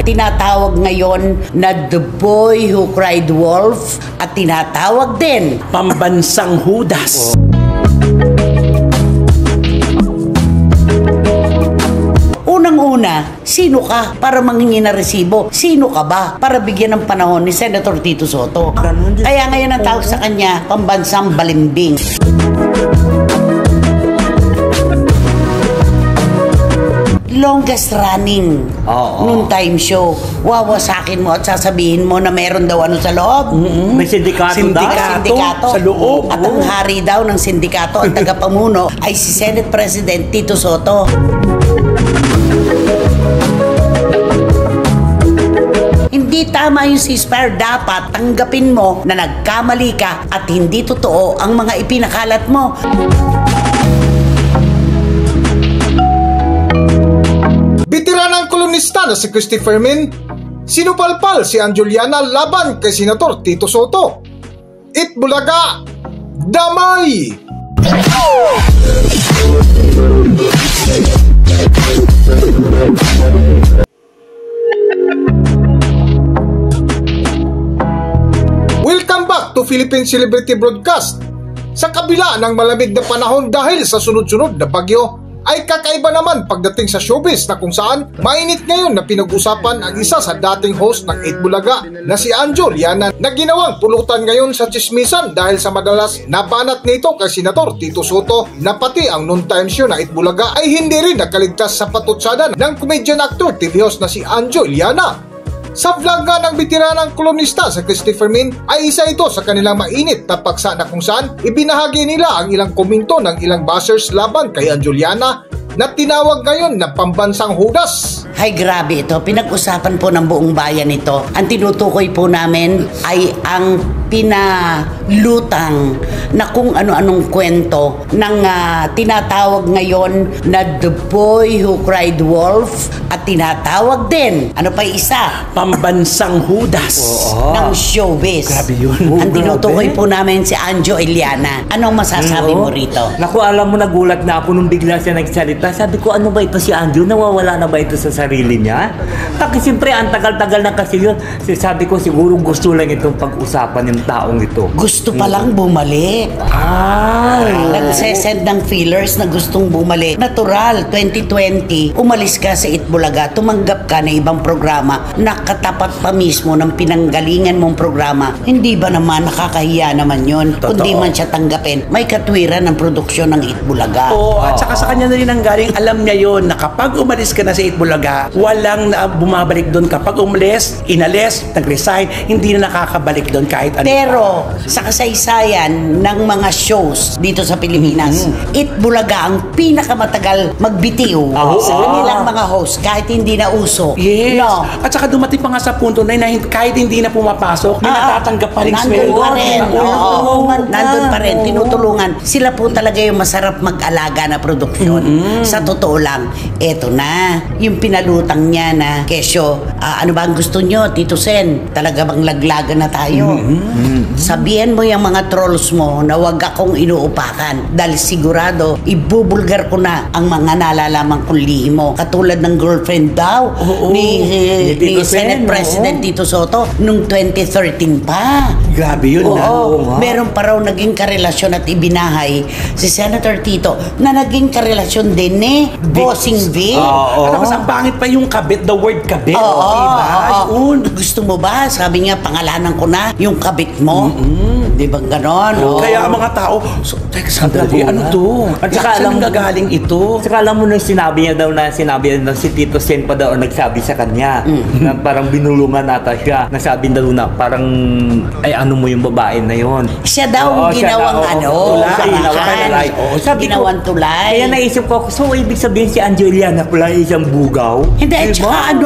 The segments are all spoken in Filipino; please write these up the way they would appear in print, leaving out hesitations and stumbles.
Tinatawag ngayon na The Boy Who Cried Wolf at tinatawag din Pambansang Hudas. Unang-una, sino ka para manghingi na resibo? Sino ka ba para bigyan ng panahon ni Senator Tito Sotto? Kaya ngayon ang tawag sa kanya, Pambansang Balimbing. Longest running noon time show. Wawasakin mo at sasabihin mo na meron daw ano sa loob. May sindikato sa loob. At ang hari daw ng sindikato, ang tagapamuno ay si Senate President Tito Sotto. Hindi tama yung ceasefire. Dapat tanggapin mo na nagkamali ka at hindi totoo ang mga ipinakalat mo. Bitiranang kolonista na si Christopher Min, sinupalpal si Anjuliana laban kay Senator Tito Sotto. Itbulaga, damay! Welcome back to Philippine Celebrity Broadcast. Sa kabila ng malamig na panahon dahil sa sunod-sunod na bagyo, ay kakaiba naman pagdating sa showbiz na kung saan mainit ngayon na pinag-usapan ang isa sa dating host ng Itbulaga na si Anjuliana na ginawang pulutan ngayon sa chismisan dahil sa madalas nabanat nito kay Senator Tito Sotto na pati ang noon-time show na Itbulaga ay hindi rin nakaligtas sa patutsada ng comedian actor TV host na si Anjuliana. Sa vlog nga ng bitiranang kolonista sa Christopher Min ay isa ito sa kanilang mainit na paksa na kung saan ibinahagi nila ang ilang komento ng ilang bashers laban kay Anjuliana na tinawag ngayon na Pambansang Hudas. Ay grabe ito, pinag-usapan po ng buong bayan ito. Ang tinutukoy po namin ay ang pinalutang na kung ano-anong kwento ng tinatawag ngayon na The Boy Who Cried Wolf at tinatawag din, ano pa isa? Pambansang Hudas Ng showbiz. Grabe yun. Ang tinutukoy po namin si Anjo Eliana. Anong masasabi mo rito? Naku, alam mo, nagulat na ako nung bigla siya nagsalita. Sabi ko, ano ba ito si Anjo? Nawawala na ba ito sa sarili niya? Kasi siyempre, ang tagal-tagal na kasi yun. Sabi ko, siguro gusto lang itong pag-usapan yung taong ito. Gusto pa lang bumalik. Nagsesend ng feelers na gustong bumalik. Natural, 2020, umalis ka sa Itbulaga, tumanggap ka na ibang programa na katapat pa mismo ng pinanggalingan mong programa. Hindi ba naman nakakahiya naman yun? Kundi man siya tanggapin, may katwiran ng produksyon ng Itbulaga. Oo, at saka sa kanya na rin ang galing, alam niya yon na kapag umalis ka na sa Itbulaga, walang bumabalik doon. Kapag umalis, inalis, nag-resign, hindi na nakakabalik doon kahit ano. Pero sa kasaysayan ng mga shows dito sa Pilipinas, Itbulaga ang pinakamatagal magbitiw sa kanilang mga host kahit hindi na uso. Yes. No. At saka dumating pa nga sa punto na kahit hindi na pumapasok, may natatanggap pa rin nandun sweldo. pa rin. Nandun pa rin. Tinutulungan. Sila po talaga yung masarap mag-alaga na produksyon. Sa totoo lang, eto na. Yung pinalutang niya na, Kesyo, ano ba ang gusto nyo, Tito Sen? Talaga bang laglagan na tayo? Sabihan mo yung mga trolls mo na wag akong inuupakan dahil sigurado ibubulgar ko na ang mga nalalaman kong lihim mo. Katulad ng girlfriend daw ni Senate President Tito Sotto nung 2013 pa. Grabe yun. Meron pa raw naging karelasyon at ibinahay si Senator Tito na naging karelasyon din ni Bossing Vic. Tapos ang pangit pa yung kabit, the word kabit. Gusto mo ba? Sabi niya, pangalanan ko na yung kabit mo. Di ba ganon? Kaya ang mga tao, teka sandali, ano to? At saka alam mo, gagaling ito. Saka alam mo nung sinabi niya daw na si Tito Sen pa daw nagsabi sa kanya na parang binulungan nata siya. Nasabi daw na parang ay ano mo yung babae na yon. Siya daw ginawang ginawang tulay. Kaya naisip ko, so ibig sabihin si Anjuliana pala isang bugaw? Hindi, at saka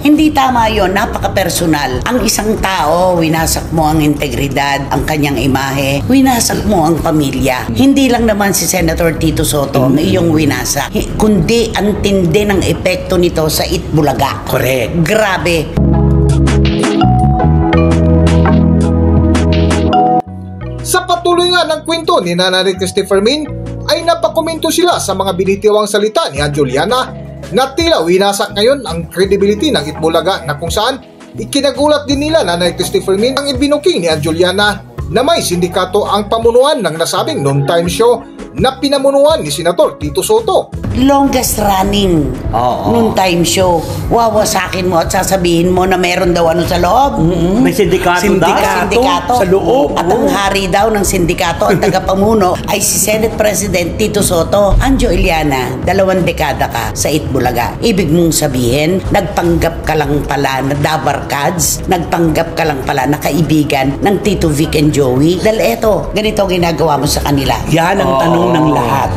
hindi tama yon, napaka-personal. Ang isang tao, winasak mo ang integridad, ang kanyang imahe, winasak mo ang pamilya. Hindi lang naman si Senator Tito Sotto ang iyong winasak, kundi ang tindi ng epekto nito sa Itbulaga. Correct. Grabe. Sa patuloy nga ng kwento ni Nanay Christopher Min, ay napakomento sila sa mga binitiwang salita ni Juliana na tila winasak ngayon ang credibility ng Itbulaga na kung saan ikinagulat din nila Nanay Christopher Min ang ibinuking ni Juliana na may sindikato ang pamunuan ng nasabing noontime show na pinamunuan ni Senator Tito Soto. Longest running noontime show. Wawasakin mo at sasabihin mo na meron daw ano sa loob. May sindikato Sindikato. sa loob. At ang hari daw ng sindikato, ang tagapamuno, ay si Senate President Tito Soto. Anjo Iliana, 2 dekada ka sa Itbulaga. Ibig mong sabihin, nagpanggap ka lang pala na dabarkads, nagpanggap ka lang pala na kaibigan ng Tito Vic and Joey. Dahil eto, ganito ginagawa mo sa kanila. Yan ang tanong ng lahat.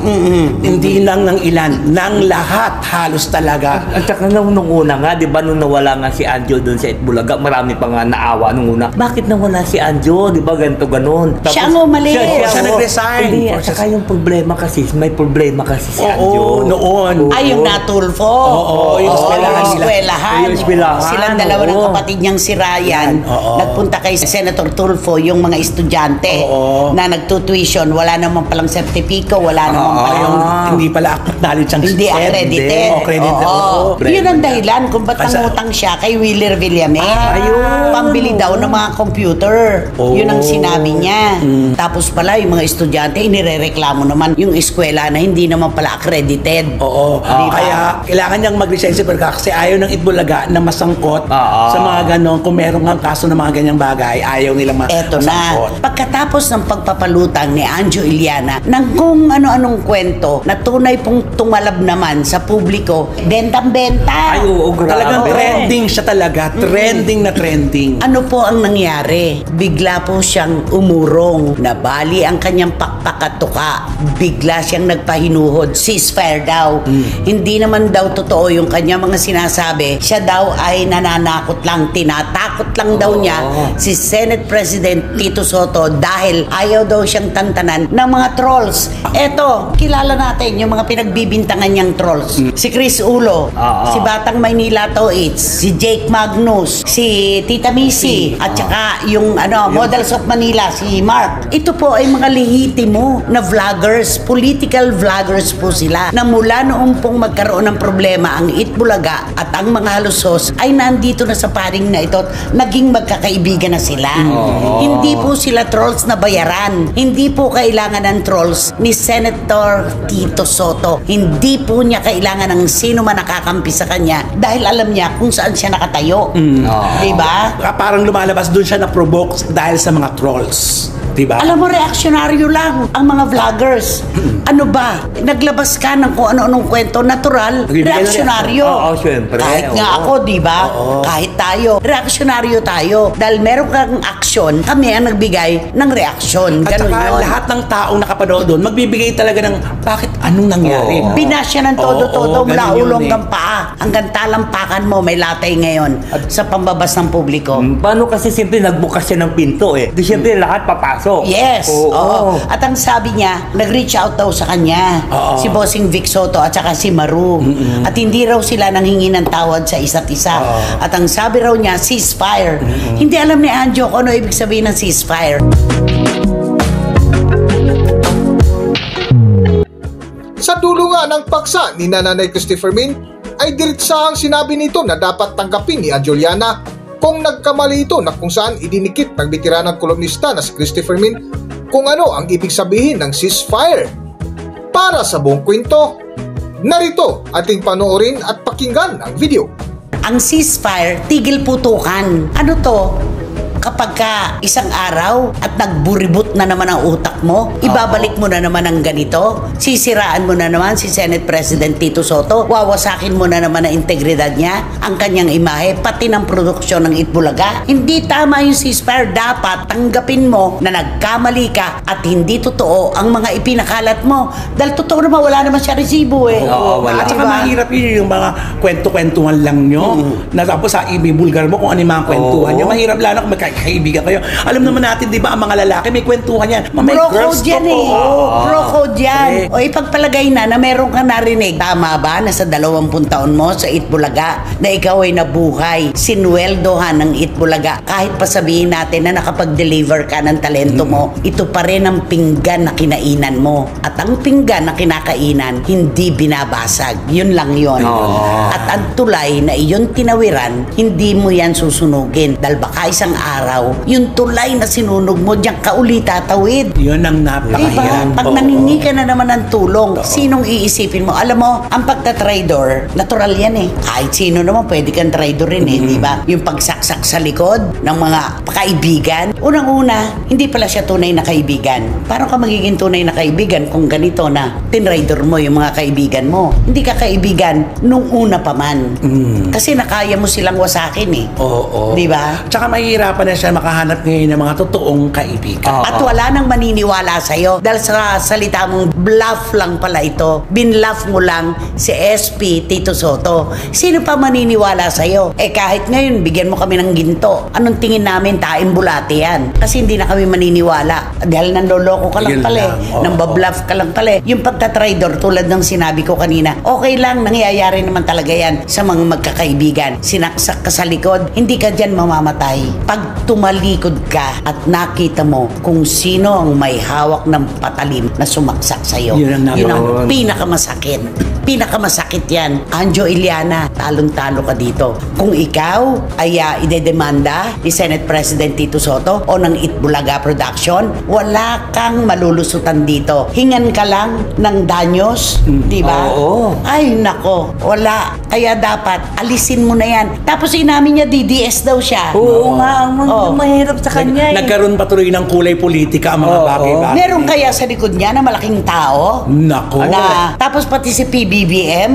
Hindi lang ng ilan, ng lahat halos talaga. At saka nung una nga, di ba, nung nawala nga si Anjo doon sa Itbulaga, marami pa nga naawa nung una. Bakit nawala si Anjo? Di ba, ganito, ganon. Tapos, Siya ang umalis. Siya nag-resign. Hindi, at saka yung problema kasi, may problema kasi si Anjo. Oo, noon. Ay, yung Natulfo. Oo, yung eskwelahan nila. eskwelahan. Yung eskwelahan, Silang dalawa ng oo. kapatid niyang si Ryan. Oo. Nagpunta kay Senator Tulfo, yung mga estudyante Oo. na nagtutuition. Wala naman palang sertipiko, wala naman palang... Yung hindi pala knowledge ang Hindi accredited. accredited. Oo. Oo. Yun ang dahilan kung ba't Kasi- nangutang siya kay Wheeler Villamet. ayun. Pambili daw ng mga computer. Oo. Yun ang sinabi niya. Tapos pala, yung mga estudyante, inirereklamo naman yung eskwela na hindi naman pala accredited. Oo. Di ba? Kaya kailangan niyang mag-lisense kasi ayaw ng Itbulaga na masangkot Oo. sa mga ganon. Kung meron nga kaso ng mga ganyang bagay, ayaw nilang Eto na. masangkot. Pagkatapos ng pagpapalutang ni Anjo Iliana ng kung ano-anong kwento na tunay pong tumalab naman sa publiko, bentang-benta. Ay, oo, grabe. Talagang trending siya talaga. Trending na trending. Ano po ang nangyari? Bigla po siyang umurong. Nabali ang kanyang pakpakatuka. Bigla siyang nagpahinuhod. Ceasefire daw. Hindi naman daw totoo yung kanyang mga sinasabi. Siya daw ay nananakot lang. Tinatakot lang daw niya si Senate President Tito Soto dahil ayaw daw siyang tantanan ng mga trolls. Eto, kilala natin yung mga pinagbibintangan niyang trolls. Si Chris Ulo, si Batang Maynila Toits, si Jake Magnus, si Tita Missy, at saka yung Models of Manila, si Mark. Ito po ay mga lehitimo na vloggers, political vloggers po sila, na mula noong pong magkaroon ng problema ang Itbulaga at ang mga halusos ay nandito na sa paring na ito, naging magkakaibigan na sila. Hindi po sila trolls na bayaran. Hindi po kailangan ng trolls ni Senator Tito Soto. Hindi po niya kailangan ng sino man nakakampi sa kanya dahil alam niya kung saan siya nakatayo. Diba? Parang lumalabas doon siya na-provoke dahil sa mga trolls. Diba? Alam mo, reaksyonaryo lang ang mga vloggers. Ano ba? Naglabas ka ng kung ano-anong kwento, natural, Nagbibigay ng reaksyonaryo. Oo, syempre. Kahit nga Oo. ako, di ba? Kahit tayo, reaksyonaryo tayo. Dahil meron kang aksyon, kami ang nagbigay ng reaksyon. At Ganun saka yun. lahat ng taong nakapanood doon, magbibigay talaga ng bakit anong nangyari. Oo. Binasya ng todo-todo Oo, mula ganun yun ulong eh. hanggang paa. Hanggang talampakan mo, may latay ngayon sa pambabas ng publiko. Paano kasi siyempre nagbukas siya ng pinto eh. Di siyempre lahat papasok. Yes. Oo. At ang sabi niya, nag-reach out daw sa kanya. Oo. Si Bossing Vic Soto at saka si Maru. At hindi raw sila nanghingi ng tawad sa isa't isa. At ang sabi raw niya, ceasefire. Hindi alam ni Anjo kung ano ibig sabihin ng ceasefire. Sa dulo nga ng paksa ni Nanay Christopher Min ay diretsahang sinabi nito na dapat tanggapin ni Juliana kung nagkamali ito na kung saan idinikit ng bitiranang kolumnista na si Christopher Min kung ano ang ibig sabihin ng ceasefire. Para sa buong kwento, narito ating panoorin at pakinggan ang video. Ang ceasefire, tigil putukan. Ano to? Kapag ka isang araw at nagburibot na naman ang utak mo, ibabalik mo na naman ang ganito, sisiraan mo na naman si Senate President Tito Soto, wawasakin mo na naman ang integridad niya, ang kanyang imahe, pati ng produksyon ng Itbulaga. Hindi tama yung ceasefire. Dapat tanggapin mo na nagkamali ka at hindi totoo ang mga ipinakalat mo. Dahil totoo naman, wala naman siya resibo eh. Oo, wala. At saka Diba? mahirap yun yung mga kwento-kwentuhan lang nyo. Na tapos ibibulgar mo kung ano yung mga kwentuhan nyo. Mahirap lalo kung kaibigan kayo. Alam naman natin, di ba, ang mga lalaki may kwentuhan yan. May Bro girls code yan talk, eh. oo. Bro code yan. Eh. O ipagpalagay na meron kang narinig. Tama ba na sa 20 taon mo sa Itbulaga na ikaw ay nabuhay, sinweldohan ng Itbulaga. Kahit pa sabihin natin na nakapag-deliver ka ng talento mo, ito pa rin ang pinggan na kinainan mo. At ang pinggan na kinakainan, hindi binabasag. Yun lang yun. At ang tulay na iyon tinawiran, hindi mo yan susunugin. Dahil baka isang araw, yung tulay na sinunog mo, diyan ka uli tatawid. Yun ang napakahirap. Pag nangingi ka na naman ng tulong, sinong iisipin mo? Alam mo, ang pagtatraidor, natural yan eh. Kahit sino naman, pwede kang traidor rin eh, di ba? Yung pagsaksak sa likod ng mga kaibigan. Unang-una, hindi pala siya tunay na kaibigan. Paano ka magiging tunay na kaibigan kung ganito na tinraidor mo yung mga kaibigan mo? Hindi ka kaibigan nung una pa man. Kasi nakaya mo silang wasakin eh. Oo. Di ba? Tsaka mahihirapan na siya makahanap ngayon ng mga totoong kaibigan. At wala nang maniniwala sa'yo dahil sa salita mong bluff lang pala ito. Binluff mo lang si SP Tito Soto. Sino pa maniniwala sa'yo? Eh kahit ngayon, bigyan mo kami ng ginto. Anong tingin namin? Taing bulate yan. Kasi hindi na kami maniniwala. Dahil nandoloko ka lang Tigil pala eh. lang. Oo. Nambabluff ka lang pala eh. Yung pagtatraidor, tulad ng sinabi ko kanina, okay lang, nangyayari naman talaga yan sa mga magkakaibigan. Sinaksak ka sa likod, hindi ka dyan mamamatay. Pag tumalikod ka at nakita mo kung sino ang may hawak ng patalim na sumaksak sa'yo, Yun ang pinakamasakit. Pinakamasakit yan. Anjo Iliana, talong-talo ka dito. Kung ikaw ay idedemanda ni Senate President Tito Soto o ng Itbulaga Production, wala kang malulusutan dito. Hingan ka lang ng danyos, di ba? Oo. Ay, nako, wala. Kaya dapat alisin mo na yan. Tapos inamin niya DDS daw siya. Oo nga, ang mahirap sa kanya eh. Nagkaroon pa tuloy ng kulay politika ang mga bagay-bagay. Meron kaya sa likod niya na malaking tao? Nako. Na, tapos pati si PBBM,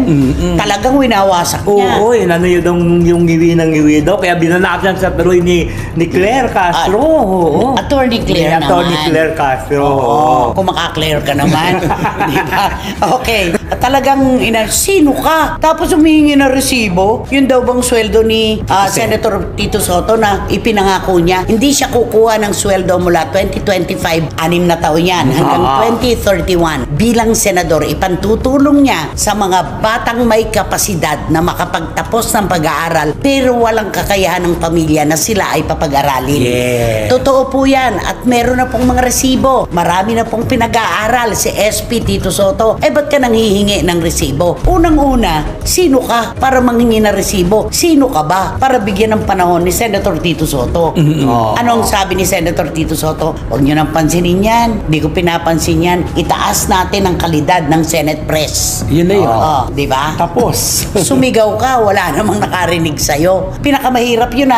talagang winawasak niya. Oo, yun ano yung ngiwi ng ngiwi daw. Kaya binanatan sa tuloy ni Claire Castro. Oo. Attorney Claire naman. Attorney Claire Castro. Oo. Kung maka-clear ka naman. Di ba? Okay. At talagang, sino ka? Tapos humihingi na resibo. Yun daw bang sweldo ni Senator Tito Soto na ipinangako niya. Hindi siya kukuha ng sweldo mula 2025, 6 na taon yan, hanggang 2031. Bilang senador, ipantutulong niya sa mga batang may kapasidad na makapagtapos ng pag-aaral pero walang kakayahan ng pamilya na sila ay papag-aralin. Yeah. Totoo po yan at meron na pong mga resibo. Marami na pong pinag-aaral si SP Tito Soto. Eh ba't ka nanghihingi ng resibo? Unang-una, sino ka para manghingi ng resibo? Sino ka ba para bigyan ng panahon ni Senator Tito Soto? Anong sabi ni Senator Tito Soto? Huwag nyo nang pansinin yan. Hindi ko pinapansin yan. Itaas natin ang kalidad ng Senate Press. Yun na yun. Di ba? Tapos. Sumigaw ka, wala namang nakarinig sa'yo. Pinakamahirap yun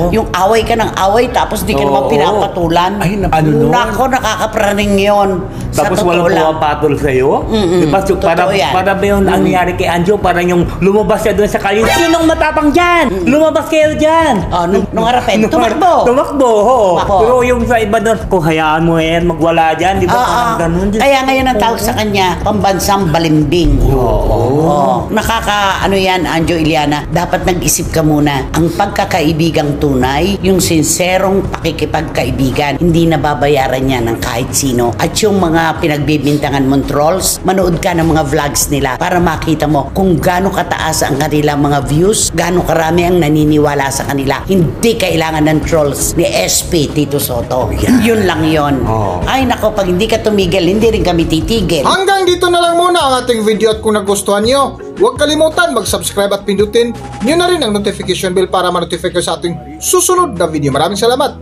yung away ka ng away tapos di ka naman pinapatulan. Ay, ano nun? Nako, nakakapraning yun. Tapos walang pumapatol sa'yo. Diba? So, Totoo yan. para ba yung ang nangyari kay Anjo? Parang yung lumabas siya doon sa kalye. Sinong matapang dyan? Lumabas kayo dyan. Nung harapin, tumakbo. Tumakbo, oo. Tumakbo. Pero yung sa iba doon, kung hayaan mo yan, magwala dyan. Di ba? Parang ganun. Kaya ngayon ang tawag sa kanya, pambansang balimbing. Yan, Anjo Iliana, dapat nag-isip ka muna. Ang pagkakaibigang tunay, yung sinserong pakikipagkaibigan, hindi nababayaran niya ng kahit sino. At yung mga pinagbibintangan mong trolls, manood ka ng mga vlogs nila para makita mo kung gaano kataas ang kanilang mga views, gaano karami ang naniniwala sa kanila. Hindi kailangan ng trolls ni SP Tito Soto. Yun lang yun. Ay nako, pag hindi ka tumigil, hindi rin kami titigil. Hanggang dito na lang muna ang ating video at kung nagustuhan nyo, huwag kalimutan mag-subscribe at pindutin nyo na rin ang notification bell para ma-notify kayo sa ating susunod na video. Maraming salamat!